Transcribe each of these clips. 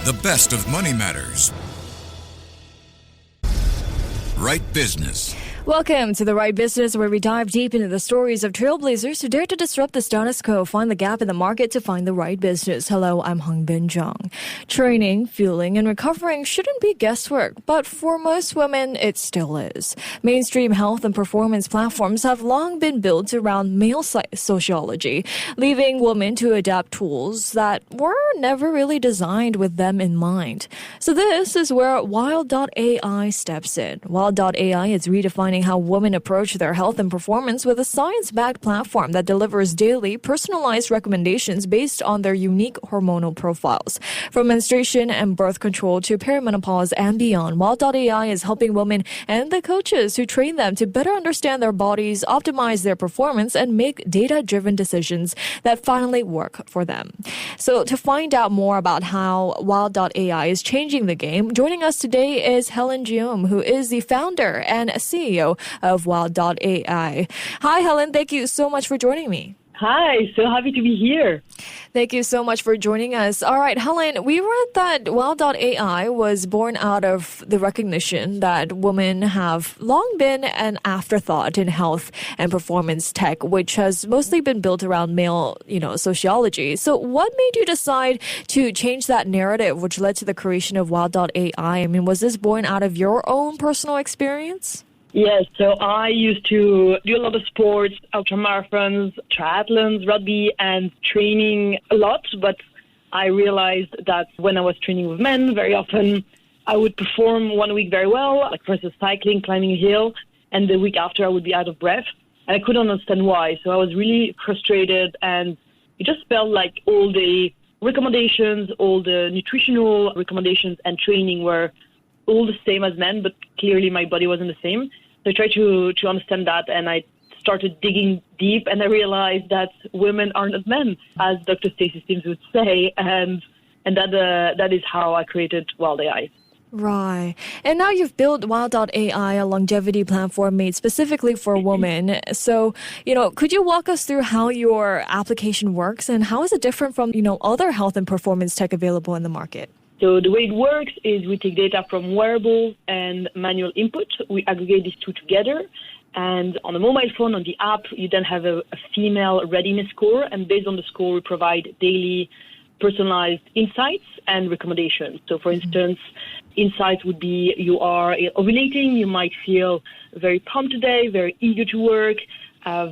The best of Money Matters. Right Business. Welcome to The Right Business, where we dive deep into the stories of trailblazers who dare to disrupt the status quo, find the gap in the market to find the right business. Hello, I'm Hongbin Jeong. Training, fueling, and recovering shouldn't be guesswork, but for most women, it still is. Mainstream health and performance platforms have long been built around male sociology, leaving women to adapt tools that were never really designed with them in mind. So this is where Wild.AI steps in. Wild.AI is redefining how women approach their health and performance with a science-backed platform that delivers daily, personalized recommendations based on their unique hormonal profiles. From menstruation and birth control to perimenopause and beyond, Wild.AI is helping women and the coaches who train them to better understand their bodies, optimize their performance, and make data-driven decisions that finally work for them. So to find out more about how Wild.AI is changing the game, joining us today is Helene Guillaume, who is the founder and CEO of Wild.AI. Hi, Helen. Thank you so much for joining me. Hi, so happy to be here. Thank you so much for joining us. All right, Helen, we read that Wild.AI was born out of the recognition that women have long been an afterthought in health and performance tech, which has mostly been built around male, sociology. So what made you decide to change that narrative, which led to the creation of Wild.AI? I mean, was this born out of your own personal experience? Yes, so I used to do a lot of sports, ultramarathons, triathlons, rugby, and training a lot. But I realized that when I was training with men, very often I would perform 1 week very well, like for instance, cycling, climbing a hill, and the week after I would be out of breath. And I couldn't understand why. So I was really frustrated, and it just felt like all the recommendations, all the nutritional recommendations and training were all the same as men, but clearly my body wasn't the same. So I tried to understand that, and I started digging deep, and I realized that women aren't as men, as Dr. Stacey Sims would say, and that is how I created Wild.AI. Right. And now you've built Wild.AI, a longevity platform made specifically for women. So, could you walk us through how your application works, and how is it different from, other health and performance tech available in the market? So the way it works is we take data from wearables and manual input. We aggregate these two together. And on the mobile phone, on the app, you then have a female readiness score. And based on the score, we provide daily personalized insights and recommendations. So, for instance, insights would be you are ovulating, you might feel very pumped today, very eager to work,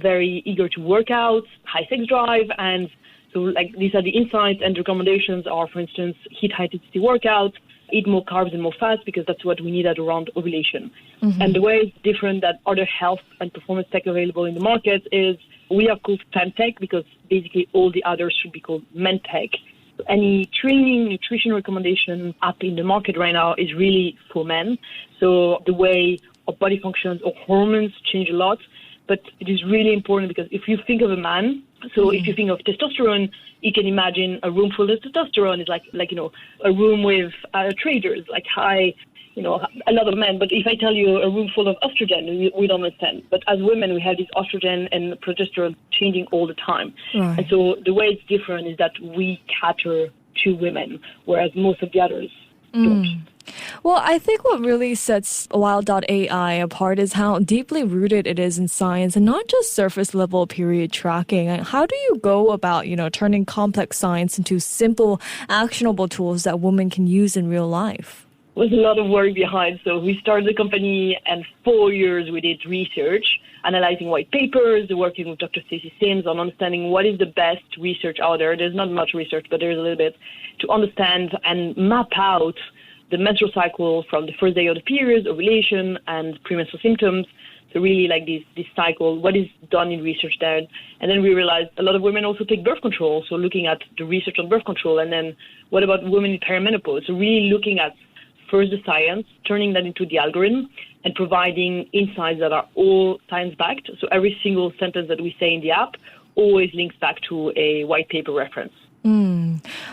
very eager to work out, high sex drive, and so these are the insights, and recommendations are, for instance, hit high-intensity workouts, eat more carbs and more fats because that's what we need at around ovulation. Mm-hmm. And the way it's different than other health and performance tech available in the market is we are called femtech because basically all the others should be called mentech. So any training, nutrition recommendation app in the market right now is really for men. So the way our body functions or hormones change a lot. But it is really important because if you think of a man, so if you think of testosterone, you can imagine a room full of testosterone is like a room with traders, like high, a lot of men. But if I tell you a room full of estrogen, we don't understand. But as women, we have this estrogen and progesterone changing all the time. Right. And so the way it's different is that we cater to women, whereas most of the others don't. Well, I think what really sets Wild.AI apart is how deeply rooted it is in science and not just surface-level period tracking. How do you go about, turning complex science into simple, actionable tools that women can use in real life? There's a lot of work behind. So we started the company, and 4 years we did research, analyzing white papers, working with Dr. Stacey Sims on understanding what is the best research out there. There's not much research, but there's a little bit to understand and map out the menstrual cycle from the first day of the period, ovulation, and premenstrual symptoms. So really this cycle, what is done in research there. And then we realized a lot of women also take birth control. So looking at the research on birth control. And then what about women in perimenopause? So really looking at first the science, turning that into the algorithm, and providing insights that are all science-backed. So every single sentence that we say in the app always links back to a white paper reference.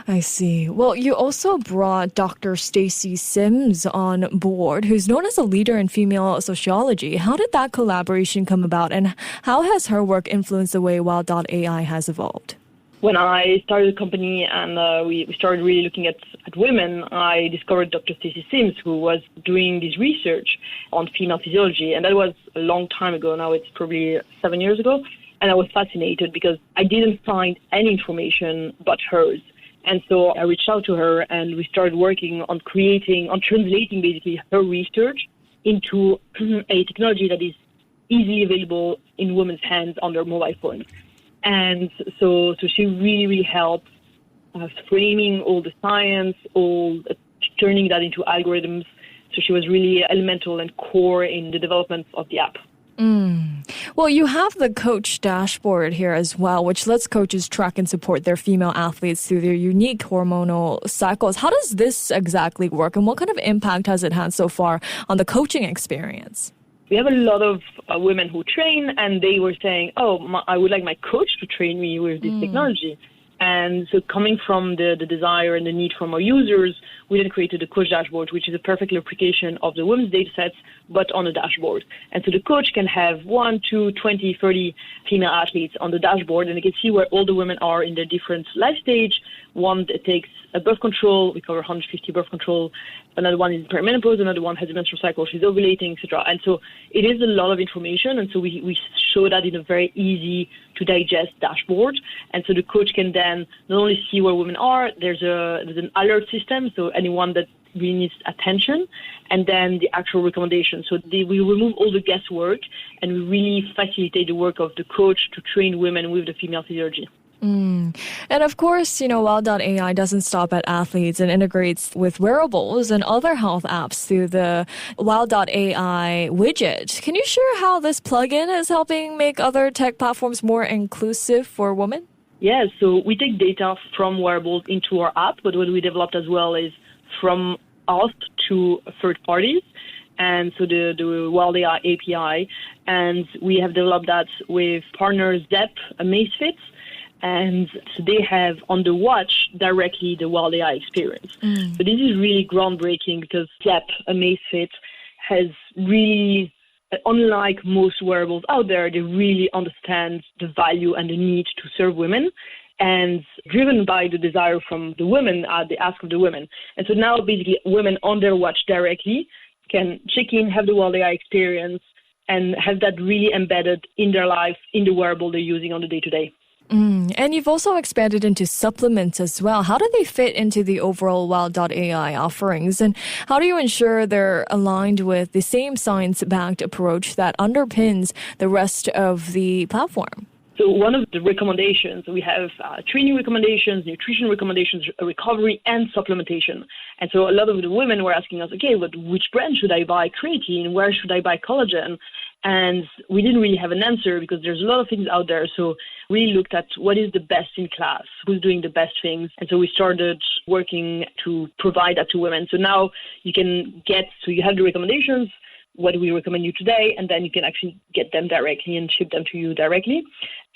I see. Well, you also brought Dr. Stacey Sims on board, who's known as a leader in female sociology. How did that collaboration come about, and how has her work influenced the way Wild.AI has evolved? When I started the company and we started really looking at women, I discovered Dr. Stacey Sims, who was doing this research on female physiology. And that was a long time ago. Now it's probably 7 years ago. And I was fascinated because I didn't find any information but hers. And so I reached out to her and we started working on translating basically her research into a technology that is easily available in women's hands on their mobile phones. And so she really helped framing all the science, turning that into algorithms. So she was really elemental and core in the development of the app. Well, you have the coach dashboard here as well, which lets coaches track and support their female athletes through their unique hormonal cycles. How does this exactly work, and what kind of impact has it had so far on the coaching experience? We have a lot of women who train, and they were saying, I would like my coach to train me with this technology. And so coming from the desire and the need from our users, we then created a coach dashboard, which is a perfect replication of the women's data sets, but on a dashboard. And so the coach can have 1, 2, 20, 30 female athletes on the dashboard, and they can see where all the women are in their different life stage. One that takes a birth control, we cover 150 birth control. Another one is perimenopause, another one has a menstrual cycle, she's ovulating, etc. And so it is a lot of information, and so we show that in a very easy to digest dashboard. And so the coach can then not only see where women are, there's an alert system, so anyone that really needs attention, and then the actual recommendations. So we remove all the guesswork, and we really facilitate the work of the coach to train women with the female physiology. And of course, Wild.AI doesn't stop at athletes and integrates with wearables and other health apps through the Wild.AI widget. Can you share how this plugin is helping make other tech platforms more inclusive for women? Yes, so we take data from wearables into our app, but what we developed as well is from us to third parties. And so the Wild.AI API, and we have developed that with partners Zepp, Amazfit, and so they have on the watch directly the Wild.AI experience. So this is really groundbreaking because Zepp, Amazfit, has really, unlike most wearables out there, they really understand the value and the need to serve women, and driven by the desire from the women, the ask of the women. And so now basically women on their watch directly can check in, have the Wild.AI experience, and have that really embedded in their life, in the wearable they're using on the day-to-day. And you've also expanded into supplements as well. How do they fit into the overall Wild.AI offerings? And how do you ensure they're aligned with the same science-backed approach that underpins the rest of the platform? So one of the recommendations, we have training recommendations, nutrition recommendations, recovery, and supplementation. And so a lot of the women were asking us, okay, but which brand should I buy creatine? Where should I buy collagen? And we didn't really have an answer because there's a lot of things out there. So we looked at what is the best in class, who's doing the best things. And so we started working to provide that to women. So now you have the recommendations, what do we recommend you today, and then you can actually get them directly and ship them to you directly.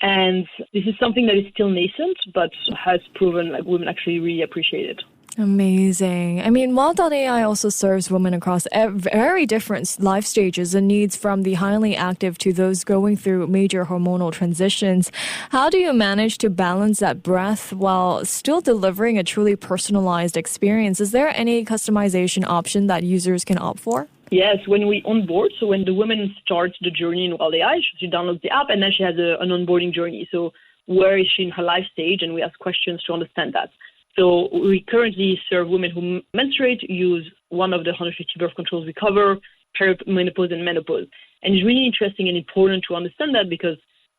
And this is something that is still nascent, but has proven like women actually really appreciate it. Amazing. I mean, Wild.AI also serves women across very different life stages and needs, from the highly active to those going through major hormonal transitions. How do you manage to balance that breadth while still delivering a truly personalized experience? Is there any customization option that users can opt for? Yes, when we onboard, so when the woman starts the journey in Wild.AI, she downloads the app and then she has an onboarding journey. So where is she in her life stage? And we ask questions to understand that. So we currently serve women who menstruate, use one of the 150 birth controls we cover, perimenopause and menopause. And it's really interesting and important to understand that because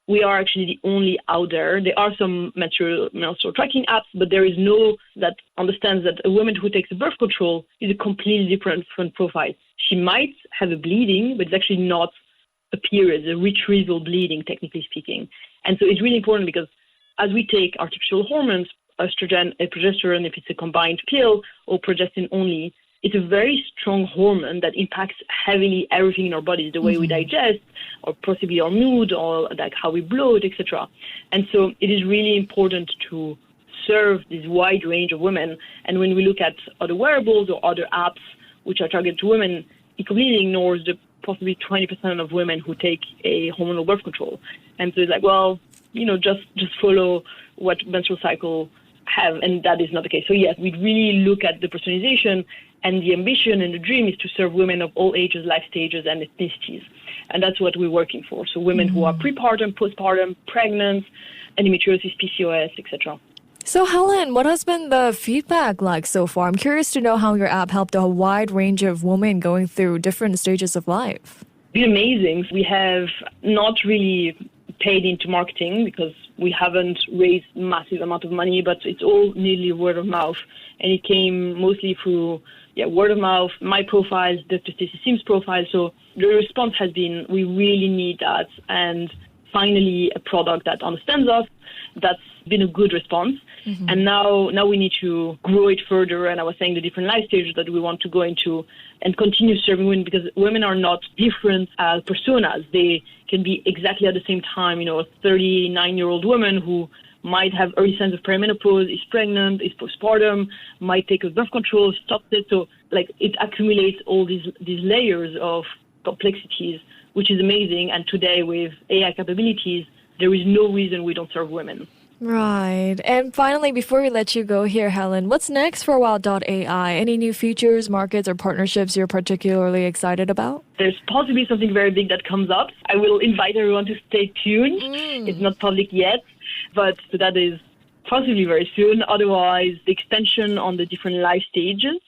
we are actually the only out there. There are some menstrual tracking apps, but there is no that understands that a woman who takes a birth control is a completely different profile. She might have a bleeding, but it's actually not a period, a retrieval bleeding, technically speaking. And so it's really important because as we take artificial hormones, estrogen and progesterone, if it's a combined pill, or progestin only, it's a very strong hormone that impacts heavily everything in our bodies, the way we digest, or possibly our mood, or like how we bloat, etc. And so it is really important to serve this wide range of women. And when we look at other wearables or other apps which are targeted to women, it completely ignores the possibly 20% of women who take a hormonal birth control. And so it's like, well, just follow what menstrual cycle have, and that is not the case. So yes, we really look at the personalization, and the ambition and the dream is to serve women of all ages, life stages, and ethnicities. And that's what we're working for. So women who are prepartum, postpartum, pregnant, endometriosis, PCOS, etc. So Helen, what has been the feedback like so far? I'm curious to know how your app helped a wide range of women going through different stages of life. It's been amazing. We have not really paid into marketing because we haven't raised massive amount of money, but it's all nearly word of mouth. And it came mostly through word of mouth, my profiles, Dr. Stacey Sim's profile. So the response has been, we really need that. And finally, a product that understands us. That's been a good response. Mm-hmm. And now we need to grow it further. And I was saying the different life stages that we want to go into and continue serving women, because women are not different as personas. They can be exactly at the same time, a 39-year-old woman who might have early signs of perimenopause, is pregnant, is postpartum, might take a birth control, stops it. So it accumulates all these layers of complexities, which is amazing. And today with AI capabilities, there is no reason we don't serve women. Right. And finally, before we let you go here, Helen, what's next for Wild.AI? Any new features, markets, or partnerships you're particularly excited about? There's possibly something very big that comes up. I will invite everyone to stay tuned. It's not public yet, but that is possibly very soon. Otherwise, the extension on the different life stages,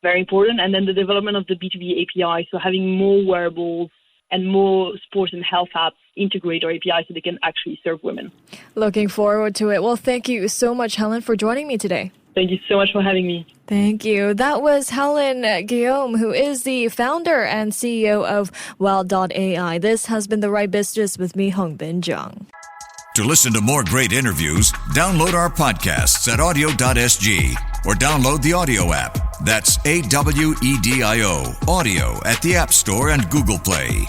very important. And then the development of the B2B API, so having more wearables and more sports and health apps integrate our API so they can actually serve women. Looking forward to it. Well, thank you so much, Helen, for joining me today. Thank you so much for having me. Thank you. That was Helene Guillaume, who is the founder and CEO of Wild.AI. This has been The Right Business with me, Hongbin Jeong. To listen to more great interviews, download our podcasts at audio.sg or download the audio app. That's AWEDIO, audio at the App Store and Google Play.